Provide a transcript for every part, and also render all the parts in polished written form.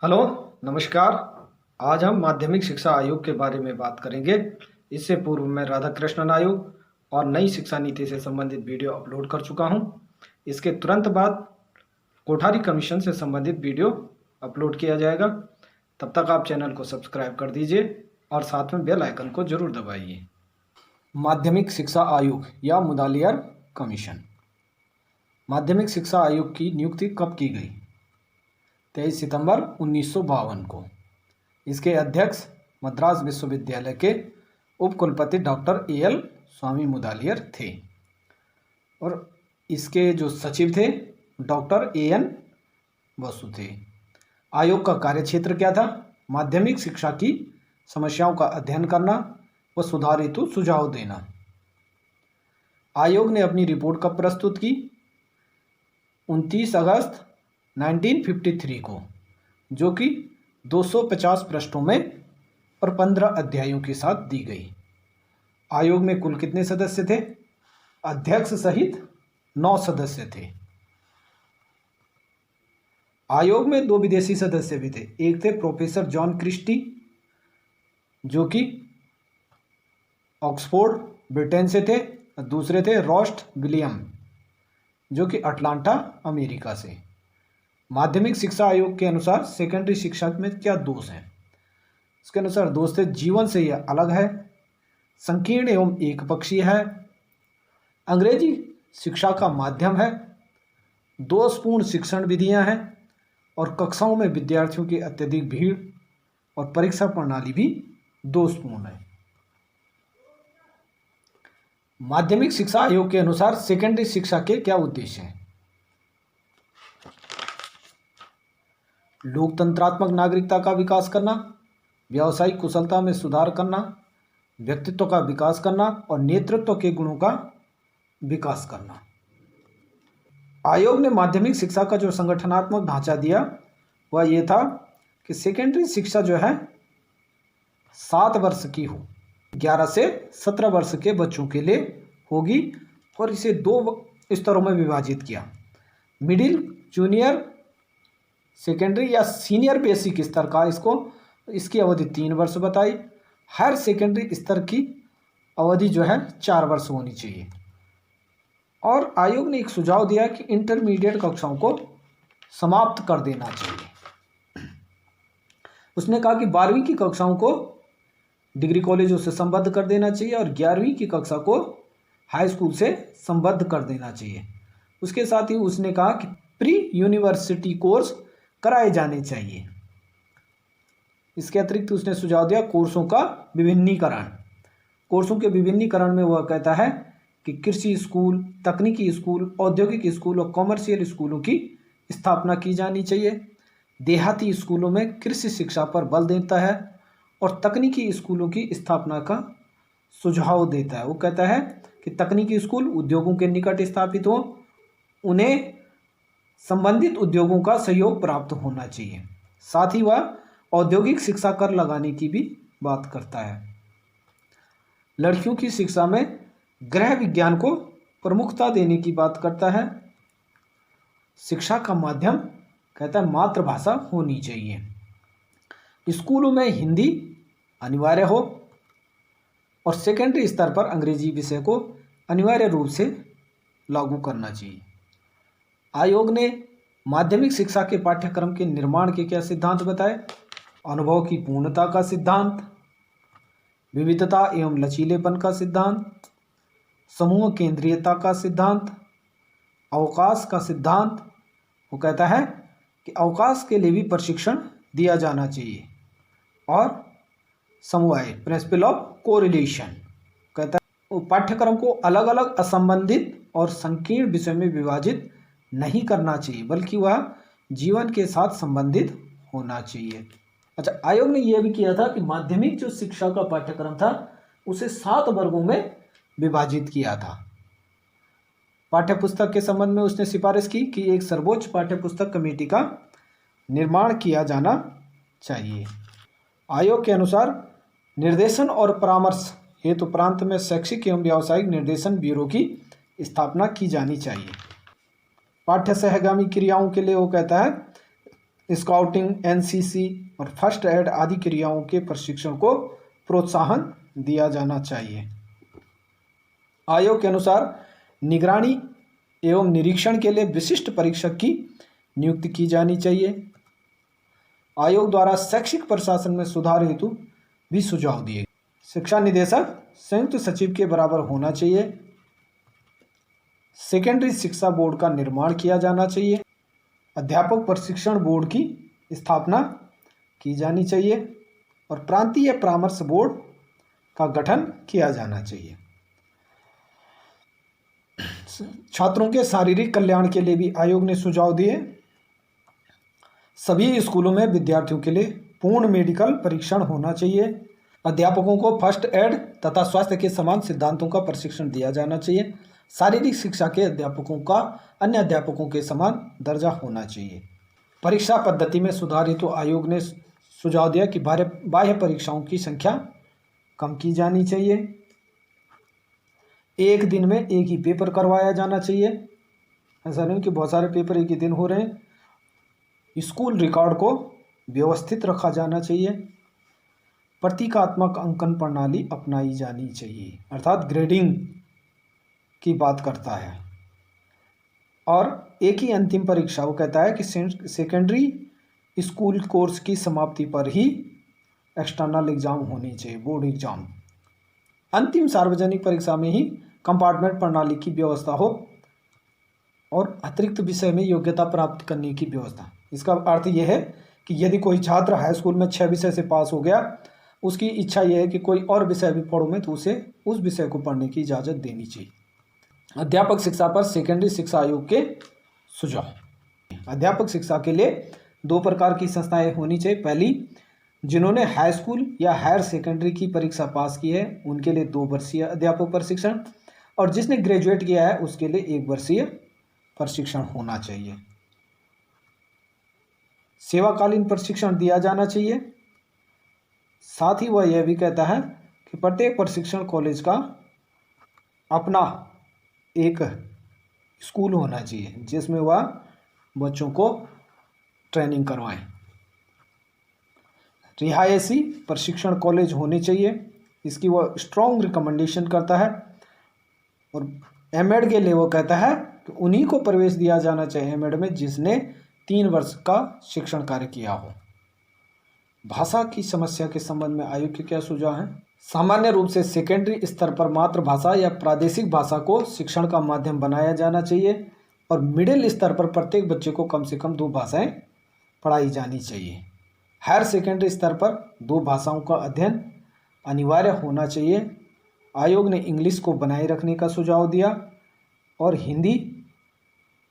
Hello, नमस्कार। आज हम माध्यमिक शिक्षा आयोग के बारे में बात करेंगे। इससे पूर्व मैं राधाकृष्णन आयोग और नई शिक्षा नीति से संबंधित वीडियो अपलोड कर चुका हूं। इसके तुरंत बाद कोठारी कमीशन से संबंधित वीडियो अपलोड किया जाएगा। तब तक आप चैनल को सब्सक्राइब कर दीजिए और साथ में बेल आइकन को जरूर दबाइए। माध्यमिक शिक्षा आयोग या मुदालियार कमीशन। माध्यमिक शिक्षा आयोग की नियुक्ति कब की गई? 23 सितंबर 1952 को। इसके अध्यक्ष मद्रास विश्वविद्यालय के उपकुलपति डॉक्टर एल स्वामी मुदालियर थे और इसके जो सचिव थे डॉक्टर एन बसु थे। आयोग का कार्यक्षेत्र क्या था? माध्यमिक शिक्षा की समस्याओं का अध्ययन करना व सुधार हेतु सुझाव देना। आयोग ने अपनी रिपोर्ट कब प्रस्तुत की? 29 अगस्त 1953 को, जो कि 250 पृष्ठों में और 15 अध्यायों के साथ दी गई। आयोग में कुल कितने सदस्य थे? अध्यक्ष सहित 9 सदस्य थे। आयोग में 2 विदेशी सदस्य भी थे। एक थे प्रोफेसर जॉन क्रिस्टी, जो कि ऑक्सफोर्ड ब्रिटेन से थे, और दूसरे थे रॉस्ट विलियम, जो कि अटलांटा अमेरिका से। माध्यमिक शिक्षा आयोग के अनुसार सेकेंडरी शिक्षा में क्या दोष हैं? इसके अनुसार दोष थे: जीवन से यह अलग है, संकीर्ण एवं एकपक्षीय है, अंग्रेजी शिक्षा का माध्यम है, दोषपूर्ण शिक्षण विधियां हैं और कक्षाओं में विद्यार्थियों की अत्यधिक भीड़ और परीक्षा प्रणाली भी दोषपूर्ण है। माध्यमिक शिक्षा आयोग के अनुसार सेकेंडरी शिक्षा के क्या उद्देश्य हैं? लोकतंत्रात्मक नागरिकता का विकास करना, व्यावसायिक कुशलता में सुधार करना, व्यक्तित्व का विकास करना और नेतृत्व के गुणों का विकास करना। आयोग ने माध्यमिक शिक्षा का जो संगठनात्मक ढांचा दिया वह ये था कि सेकेंडरी शिक्षा जो है 7 वर्ष की हो, 11 से 17 वर्ष के बच्चों के लिए होगी और इसे 2 स्तरों में विभाजित किया: मिडिल, जूनियर सेकेंडरी या सीनियर बेसिक स्तर का। इसकी अवधि 3 वर्ष बताई। हायर सेकेंडरी स्तर की अवधि जो है 4 वर्ष होनी चाहिए। और आयोग ने एक सुझाव दिया कि इंटरमीडिएट कक्षाओं को समाप्त कर देना चाहिए। उसने कहा कि 12वीं की कक्षाओं को डिग्री कॉलेजों से संबद्ध कर देना चाहिए और 11वीं की कक्षा को हाई स्कूल से संबद्ध कर देना चाहिए। उसके साथ ही उसने कहा कि प्री यूनिवर्सिटी कोर्स कराए जाने चाहिए। इसके अतिरिक्त उसने सुझाव दिया कोर्सों का विभिन्नीकरण। कोर्सों के विभिन्नीकरण में वह कहता है कि कृषि स्कूल, तकनीकी स्कूल, औद्योगिक स्कूल और कॉमर्शियल स्कूलों की स्थापना की जानी चाहिए। देहाती स्कूलों में कृषि शिक्षा पर बल देता है और तकनीकी स्कूलों की स्थापना का सुझाव देता है। वो कहता है कि तकनीकी स्कूल उद्योगों के निकट स्थापित हो, उन्हें संबंधित उद्योगों का सहयोग प्राप्त होना चाहिए। साथ ही वह औद्योगिक शिक्षा कर लगाने की भी बात करता है। लड़कियों की शिक्षा में गृह विज्ञान को प्रमुखता देने की बात करता है। शिक्षा का माध्यम कहता है मातृभाषा होनी चाहिए। स्कूलों में हिंदी अनिवार्य हो और सेकेंडरी स्तर पर अंग्रेजी विषय को अनिवार्य रूप से लागू करना चाहिए। आयोग ने माध्यमिक शिक्षा के पाठ्यक्रम के निर्माण के क्या सिद्धांत बताए? अनुभव की पूर्णता का सिद्धांत, विविधता एवं लचीलेपन का सिद्धांत, समूह केंद्रीयता का सिद्धांत, अवकाश का सिद्धांत। वो कहता है कि अवकाश के लिए भी प्रशिक्षण दिया जाना चाहिए और समवाय प्रिंसिपल ऑफ कोरिलेशन कहता है वो पाठ्यक्रम को अलग अलग असंबंधित और संकीर्ण विषय में विभाजित नहीं करना चाहिए, बल्कि वह जीवन के साथ संबंधित होना चाहिए। अच्छा, आयोग ने यह भी किया था कि माध्यमिक जो शिक्षा का पाठ्यक्रम था उसे 7 वर्गों में विभाजित किया था। पाठ्यपुस्तक के संबंध में उसने सिफारिश की कि एक सर्वोच्च पाठ्यपुस्तक कमेटी का निर्माण किया जाना चाहिए। आयोग के अनुसार निर्देशन और परामर्श हेतु प्रांत में शैक्षिक एवं व्यावसायिक निर्देशन ब्यूरो की स्थापना की जानी चाहिए। पाठ्य सहगामी क्रियाओं के लिए वो कहता है स्काउटिंग, एनसीसी और फर्स्ट एड आदि क्रियाओं के प्रशिक्षण को प्रोत्साहन दिया जाना चाहिए। आयोग के अनुसार निगरानी एवं निरीक्षण के लिए विशिष्ट परीक्षक की नियुक्ति की जानी चाहिए। आयोग द्वारा शैक्षिक प्रशासन में सुधार हेतु भी सुझाव दिए। शिक्षा निदेशक संयुक्त सचिव के बराबर होना चाहिए। सेकेंडरी शिक्षा बोर्ड का निर्माण किया जाना चाहिए। अध्यापक प्रशिक्षण बोर्ड की स्थापना की जानी चाहिए और प्रांतीय परामर्श बोर्ड का गठन किया जाना चाहिए। छात्रों के शारीरिक कल्याण के लिए भी आयोग ने सुझाव दिए। सभी स्कूलों में विद्यार्थियों के लिए पूर्ण मेडिकल परीक्षण होना चाहिए। अध्यापकों को फर्स्ट एड तथा स्वास्थ्य के समान सिद्धांतों का प्रशिक्षण दिया जाना चाहिए। शारीरिक शिक्षा के अध्यापकों का अन्य अध्यापकों के समान दर्जा होना चाहिए। परीक्षा पद्धति में सुधार हेतु आयोग ने सुझाव दिया कि बाह्य परीक्षाओं की संख्या कम की जानी चाहिए। एक दिन में एक ही पेपर करवाया जाना चाहिए। ऐसा नहीं कि बहुत सारे पेपर एक ही दिन हो रहे हैं। स्कूल रिकॉर्ड को व्यवस्थित रखा जाना चाहिए। प्रतीकात्मक अंकन प्रणाली अपनाई जानी चाहिए, अर्थात ग्रेडिंग की बात करता है। और एक ही अंतिम परीक्षा, वो कहता है कि सेकेंडरी स्कूल कोर्स की समाप्ति पर ही एक्सटर्नल एग्जाम होनी चाहिए, बोर्ड एग्जाम। अंतिम सार्वजनिक परीक्षा में ही कंपार्टमेंट प्रणाली की व्यवस्था हो और अतिरिक्त विषय में योग्यता प्राप्त करने की व्यवस्था। इसका अर्थ यह है कि यदि कोई छात्र हाई स्कूल में 6 विषय से पास हो गया, उसकी इच्छा यह है कि कोई और विषय भी पढ़ूँ मैं, तो उसे उस विषय को पढ़ने की इजाज़त देनी चाहिए। अध्यापक शिक्षा पर सेकेंडरी शिक्षा आयोग के सुझाव। अध्यापक शिक्षा के लिए 2 प्रकार की संस्थाएं होनी चाहिए। पहली, जिन्होंने हाई स्कूल या हायर सेकेंडरी की परीक्षा पास की है उनके लिए 2 वर्षीय अध्यापक प्रशिक्षण, और जिसने ग्रेजुएट किया है उसके लिए 1 वर्षीय प्रशिक्षण होना चाहिए। सेवाकालीन प्रशिक्षण दिया जाना चाहिए। साथ ही वह यह भी कहता है कि प्रत्येक प्रशिक्षण कॉलेज का अपना एक स्कूल होना चाहिए जिसमें वह बच्चों को ट्रेनिंग करवाएं। रिहायशी प्रशिक्षण कॉलेज होने चाहिए, इसकी वह स्ट्रॉन्ग रिकमेंडेशन करता है। और एमएड के लिए वो कहता है कि उन्हीं को प्रवेश दिया जाना चाहिए एमएड में जिसने 3 वर्ष का शिक्षण कार्य किया हो। भाषा की समस्या के संबंध में आयोग के क्या सुझाव हैं? सामान्य रूप से सेकेंडरी स्तर पर मातृभाषा या प्रादेशिक भाषा को शिक्षण का माध्यम बनाया जाना चाहिए और मिडिल स्तर पर प्रत्येक बच्चे को कम से कम 2 भाषाएं पढ़ाई जानी चाहिए। हायर सेकेंडरी स्तर पर 2 भाषाओं का अध्ययन अनिवार्य होना चाहिए। आयोग ने इंग्लिश को बनाए रखने का सुझाव दिया और हिंदी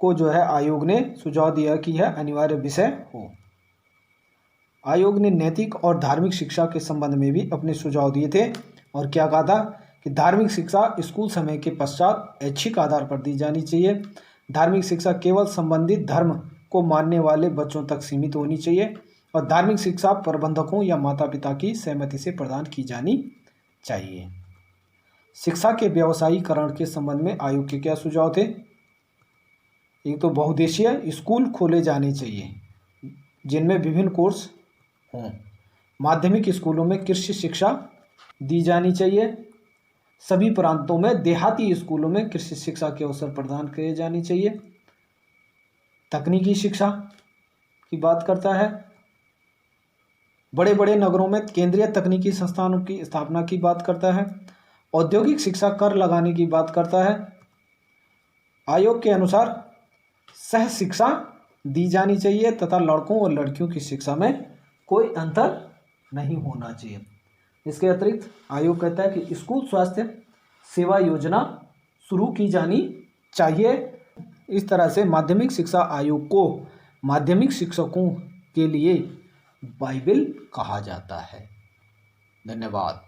को जो है आयोग ने सुझाव दिया कि यह अनिवार्य विषय हो। आयोग ने नैतिक और धार्मिक शिक्षा के संबंध में भी अपने सुझाव दिए थे और क्या कहा था कि धार्मिक शिक्षा स्कूल समय के पश्चात ऐच्छिक आधार पर दी जानी चाहिए। धार्मिक शिक्षा केवल संबंधित धर्म को मानने वाले बच्चों तक सीमित होनी चाहिए और धार्मिक शिक्षा प्रबंधकों या माता पिता की सहमति से प्रदान की जानी चाहिए। शिक्षा के व्यवसायीकरण के संबंध में आयोग के क्या सुझाव थे? एक तो बहुउद्देशीय स्कूल खोले जाने चाहिए जिनमें विभिन्न कोर्स हों। माध्यमिक स्कूलों में कृषि शिक्षा दी जानी चाहिए। सभी प्रांतों में देहाती स्कूलों में कृषि शिक्षा के अवसर प्रदान किए जाने चाहिए। तकनीकी शिक्षा की बात करता है। बड़े बड़े नगरों में केंद्रीय तकनीकी संस्थानों की स्थापना की बात करता है। औद्योगिक शिक्षा कर लगाने की बात करता है। आयोग के अनुसार सह शिक्षा दी जानी चाहिए तथा लड़कों और लड़कियों की शिक्षा में कोई अंतर नहीं होना चाहिए। इसके अतिरिक्त आयोग कहता है कि स्कूल स्वास्थ्य सेवा योजना शुरू की जानी चाहिए। इस तरह से माध्यमिक शिक्षा आयोग को माध्यमिक शिक्षकों के लिए बाइबल कहा जाता है। धन्यवाद।